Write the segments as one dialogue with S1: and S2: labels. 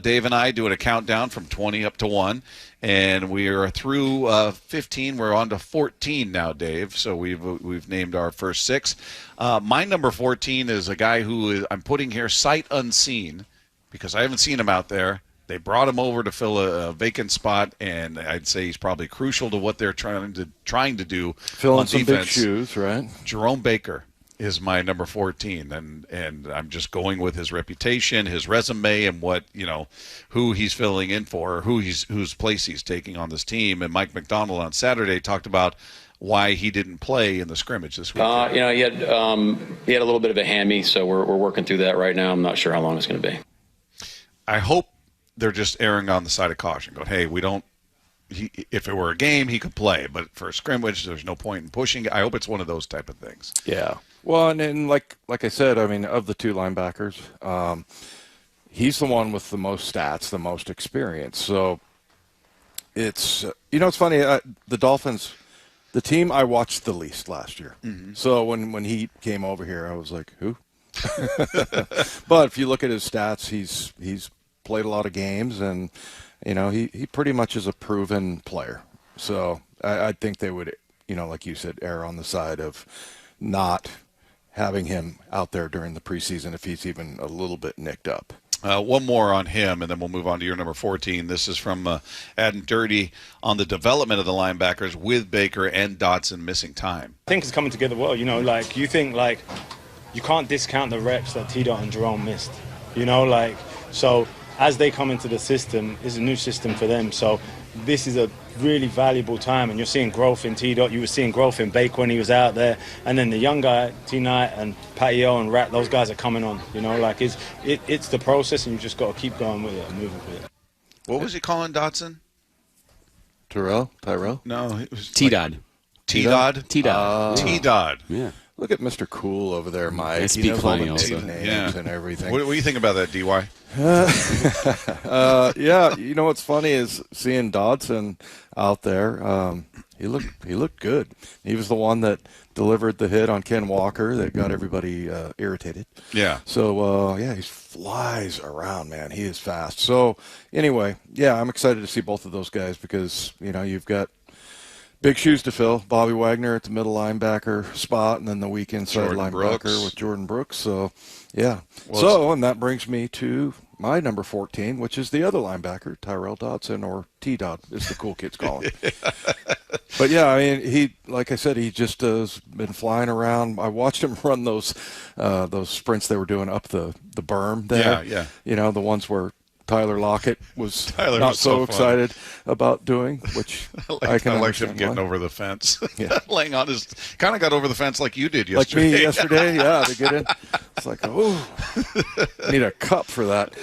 S1: Dave and I doing a countdown from 20 up to 1. And we are through 15. We're on to 14 now, Dave. So we've named our first 6. My number 14 is a guy who I'm putting here sight unseen because I haven't seen him out there. They brought him over to fill a vacant spot, and I'd say he's probably crucial to what they're trying to do
S2: filling
S1: on
S2: some
S1: defense.
S2: Big shoes, right?
S1: Jerome Baker is my number 14, and I'm just going with his reputation, his resume, and what who he's filling in for, whose place he's taking on this team. And Mike McDonald on Saturday talked about why he didn't play in the scrimmage this week.
S3: He had a little bit of a hammy, so we're working through that right now. I'm not sure how long it's going to be.
S1: I hope they're just erring on the side of caution, going, hey, if it were a game, he could play, but for a scrimmage, there's no point in pushing. I hope it's one of those type of things.
S2: Yeah. Well, and like I said, I mean, of the 2 linebackers, he's the one with the most stats, the most experience. So it's it's funny. The Dolphins, the team I watched the least last year. Mm-hmm. So when he came over here, I was like, who? But if you look at his stats, he's played a lot of games, and he pretty much is a proven player. So I think they would, like you said, err on the side of not having him out there during the preseason if he's even a little bit nicked up.
S1: One more on him, and then we'll move on to your number 14. This is from Adam Dirty on the development of the linebackers with Baker and Dodson missing time.
S4: I think it's coming together well. You think you can't discount the reps that T-Dot and Jerome missed. So as they come into the system, it's a new system for them. So this is a really valuable time, and you're seeing growth in T-Dot. You were seeing growth in Baker when he was out there. And then the young guy, T-Knight and Patio and Rat, those guys are coming on. It's the process, and you just got to keep going with it and moving with it.
S1: What was he calling Dodson?
S2: Tyrell?
S1: No, it was
S5: T-Dod.
S1: T-Dod?
S5: T-Dod.
S1: T-Dod.
S5: Yeah.
S2: Look at Mr. Cool over there, Mike.
S5: I speak funny also.
S2: Names and everything.
S1: What do you think about that, DY?
S2: Yeah, what's funny is seeing Dodson out there. He looked good. He was the one that delivered the hit on Ken Walker that got everybody irritated.
S1: Yeah.
S2: So, he flies around, man. He is fast. So, anyway, yeah, I'm excited to see both of those guys because, you've got big shoes to fill. Bobby Wagner at the middle linebacker spot, and then the weak inside linebacker with Jordan Brooks. So, yeah. And that brings me to my number 14, which is the other linebacker, Tyrell Dodson, or T-Dod, as the cool kids call him. But, yeah, I mean, he, like I said, he just has been flying around. I watched him run those sprints they were doing up the berm there.
S1: Yeah.
S2: The ones where Tyler Lockett was not so excited about doing, which I can
S1: like him getting over the fence.
S2: Yeah.
S1: Laying on his – kind of got over the fence like you did yesterday.
S2: Like me yesterday, yeah, to get in. It's like, need a cup for that.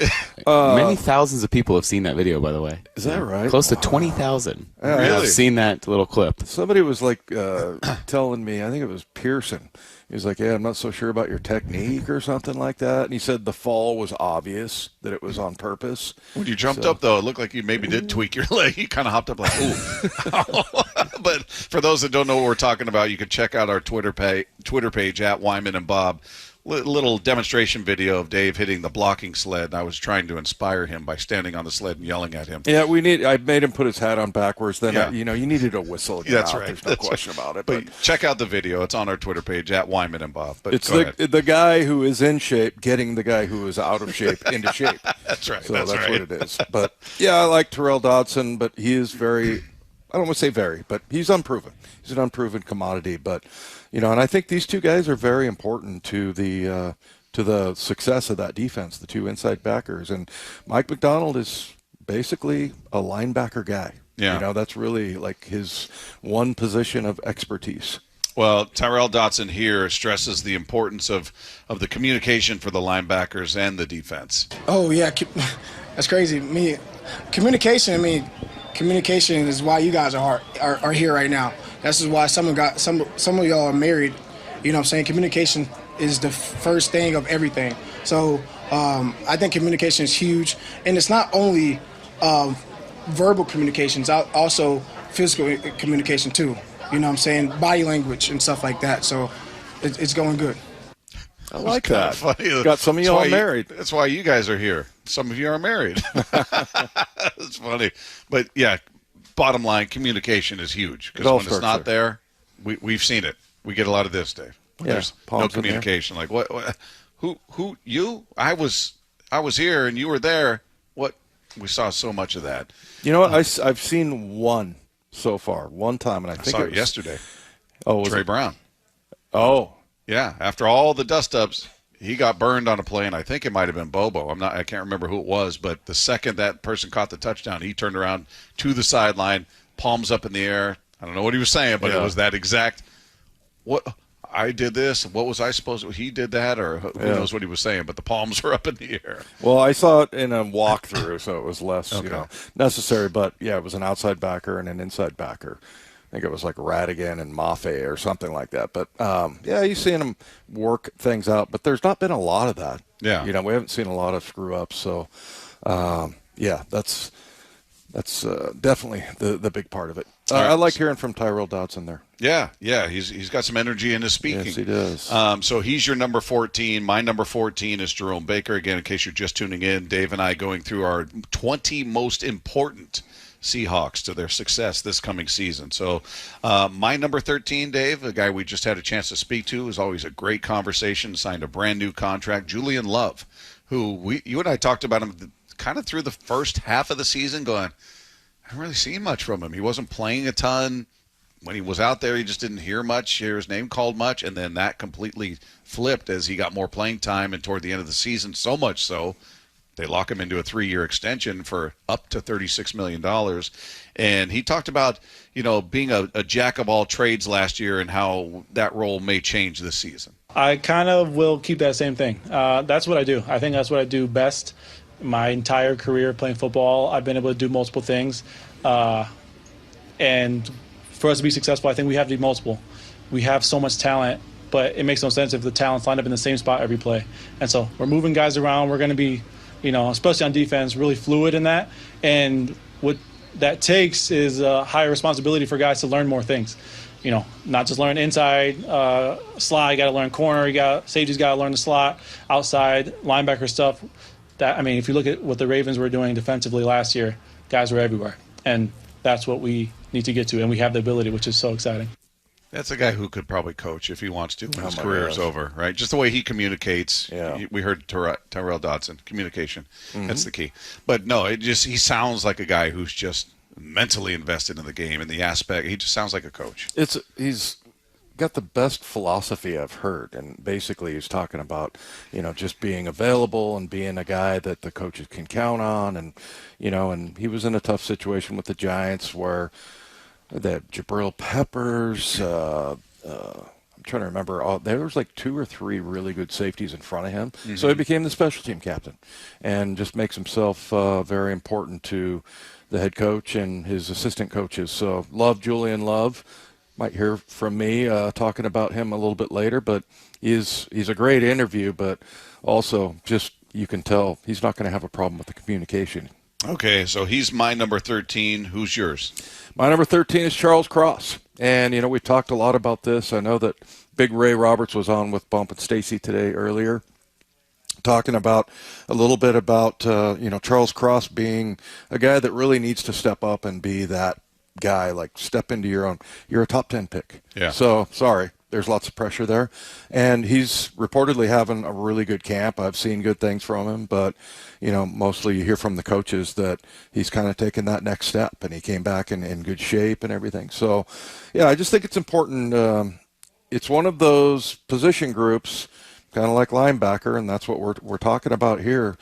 S5: Many thousands of people have seen that video, by the way.
S2: Is that right?
S5: Close to 20,000
S1: Really?
S5: have seen that little clip.
S2: Somebody was like telling me, I think it was Pearson. He was like, I'm not so sure about your technique or something like that. And he said the fall was obvious, that it was on purpose.
S1: When you jumped up, though, it looked like you maybe did tweak your leg. You kind of hopped up like, ooh. But for those that don't know what we're talking about, you can check out our Twitter page at Wyman and Bob. Little demonstration video of Dave hitting the blocking sled, and I was trying to inspire him by standing on the sled and yelling at him.
S2: Yeah, I made him put his hat on backwards. Then, you needed a whistle.
S1: That's right.
S2: There's no question about it.
S1: But check out the video. It's on our Twitter page at Wyman and Bob. But
S2: it's the guy who is in shape getting the guy who is out of shape into shape.
S1: That's right.
S2: So
S1: that's
S2: what
S1: right.
S2: it is. But, yeah, I like Tyrell Dodson, but he is very – I don't want to say very, but he's unproven. He's an unproven commodity. But, and I think these two guys are very important to the success of that defense, the two inside backers. And Mike McDonald is basically a linebacker guy.
S1: Yeah.
S2: That's really like his one position of expertise.
S1: Well, Tyrell Dodson here stresses the importance of the communication for the linebackers and the defense.
S6: Oh, yeah. That's crazy. Communication is why you guys are here right now. This is why some of y'all are married. You know what I'm saying? Communication is the first thing of everything. So I think communication is huge. And it's not only verbal communications, also physical communication too. You know what I'm saying? Body language and stuff like that. So it's going good.
S2: I like that.
S1: Funny.
S2: Got some of y'all married.
S1: That's why you guys are here. some of you are married. It's funny. But, yeah, bottom line, communication is huge. Because when it's not there, we've seen it. We get a lot of this, Dave. When there's no communication. Like, what? Who? You? I was here and you were there. What? We saw so much of that.
S2: You know what? I've seen one so far, one time, and I think
S1: saw it yesterday.
S2: Oh,
S1: Trey Brown.
S2: Oh,
S1: yeah. After all the dust-ups, he got burned on a play, and I think it might have been Bobo. I can't remember who it was, but the second that person caught the touchdown, he turned around to the sideline, palms up in the air. I don't know what he was saying, but it was that exact. What? I did this. What was I supposed to? He did that, or who knows what he was saying? But the palms were up in the air.
S2: Well, I saw it in a walkthrough, so it was less necessary. But yeah, it was an outside backer and an inside backer. I think it was like Radigan and Maffei or something like that. But you've seen him work things out, but there's not been a lot of that.
S1: Yeah,
S2: we haven't seen a lot of screw ups. So that's definitely the big part of it. I like hearing from Tyrell Dodson there.
S1: Yeah, he's got some energy in his speaking.
S2: Yes, he does.
S1: So he's your number 14. My number 14 is Jerome Baker. Again, in case you're just tuning in, Dave and I going through our 20 most important Seahawks to their success this coming season. So my number 13, Dave, the guy we just had a chance to speak to, is always a great conversation, signed a brand new contract, Julian Love, who you and I talked about him kind of through the first half of the season going, I haven't really seen much from him. He wasn't playing a ton. When he was out there, he just didn't hear his name called much, and then that completely flipped as he got more playing time and toward the end of the season, so much so they lock him into a 3-year extension for up to $36 million. And he talked about, being a jack of all trades last year and how that role may change this season.
S7: I kind of will keep that same thing. That's what I do. I think that's what I do best. My entire career playing football, I've been able to do multiple things. And for us to be successful, I think we have to be multiple. We have so much talent, but it makes no sense if the talent's lined up in the same spot every play. And so we're moving guys around. We're going to be, especially on defense, really fluid in that. And what that takes is a higher responsibility for guys to learn more things. Not just learn inside slot. You got to learn corner. Safety's got to learn the slot, outside linebacker stuff. If you look at what the Ravens were doing defensively last year, guys were everywhere. And that's what we need to get to, and we have the ability, which is so exciting.
S1: That's a guy who could probably coach if he wants to when his career is over, right? Just the way he communicates.
S2: Yeah.
S1: We heard Tyrell Dodson, communication. Mm-hmm. That's the key. But no, he sounds like a guy who's just mentally invested in the game and the aspect. He just sounds like a coach.
S2: He's got the best philosophy I've heard, and basically he's talking about just being available and being a guy that the coaches can count on, and and he was in a tough situation with the Giants where they had Jabril Peppers. I'm trying to remember. There was like 2 or 3 really good safeties in front of him, so he became the special team captain, and just makes himself very important to the head coach and his assistant coaches. So love Julian Love. Might hear from me talking about him a little bit later, but he's a great interview, but also just you can tell he's not going to have a problem with the communication.
S1: Okay, so he's my number 13. Who's yours?
S2: My number 13 is Charles Cross. And, we talked a lot about this. I know that Big Ray Roberts was on with Bump and Stacy today earlier, talking about a little bit about, Charles Cross being a guy that really needs to step up and be that guy, like step into your own. You're a top 10 pick.
S1: Yeah.
S2: So, sorry. There's lots of pressure there. And he's reportedly having a really good camp. I've seen good things from him, but, mostly you hear from the coaches that he's kind of taken that next step, and he came back in good shape and everything. So, yeah, I just think it's important. It's one of those position groups, kind of like linebacker, and that's what we're talking about here,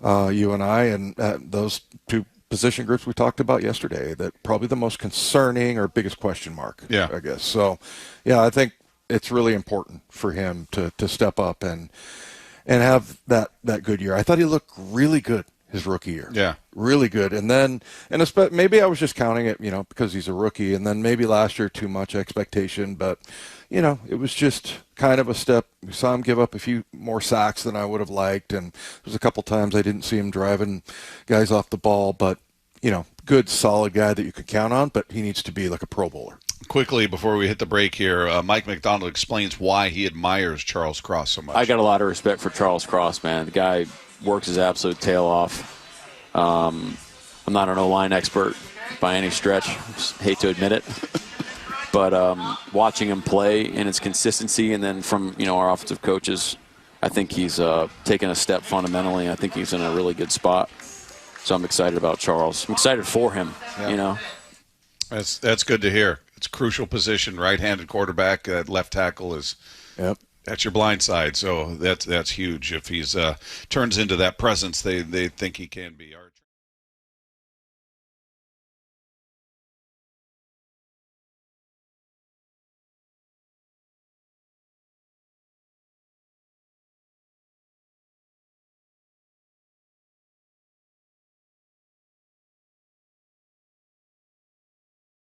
S2: you and I, and those two position groups we talked about yesterday, that probably the most concerning or biggest question mark, I guess. So, yeah, I think it's really important for him to step up and have that good year. I thought he looked really good his rookie year.
S1: Yeah.
S2: Really good. And then, maybe I was just counting it, because he's a rookie, and then maybe last year too much expectation, but, it was just kind of a step. We saw him give up a few more sacks than I would have liked, and there was a couple times I didn't see him driving guys off the ball, but, good, solid guy that you could count on, but he needs to be like a Pro Bowler.
S1: Quickly, before we hit the break here, Mike McDonald explains why he admires Charles Cross so much.
S8: I got a lot of respect for Charles Cross, man. The guy
S3: works his absolute tail off. I'm not an O-line expert by any stretch. Just hate to admit it. But watching him play and his consistency, and then from our offensive coaches, I think he's taken a step fundamentally. I think he's in a really good spot. So I'm excited about Charles. I'm excited for him.
S1: Yeah. That's good to hear. It's a crucial position, right-handed quarterback. Left tackle is.
S2: Yep.
S1: That's your blind side, so that's huge. If he's turns into that presence they think he can be.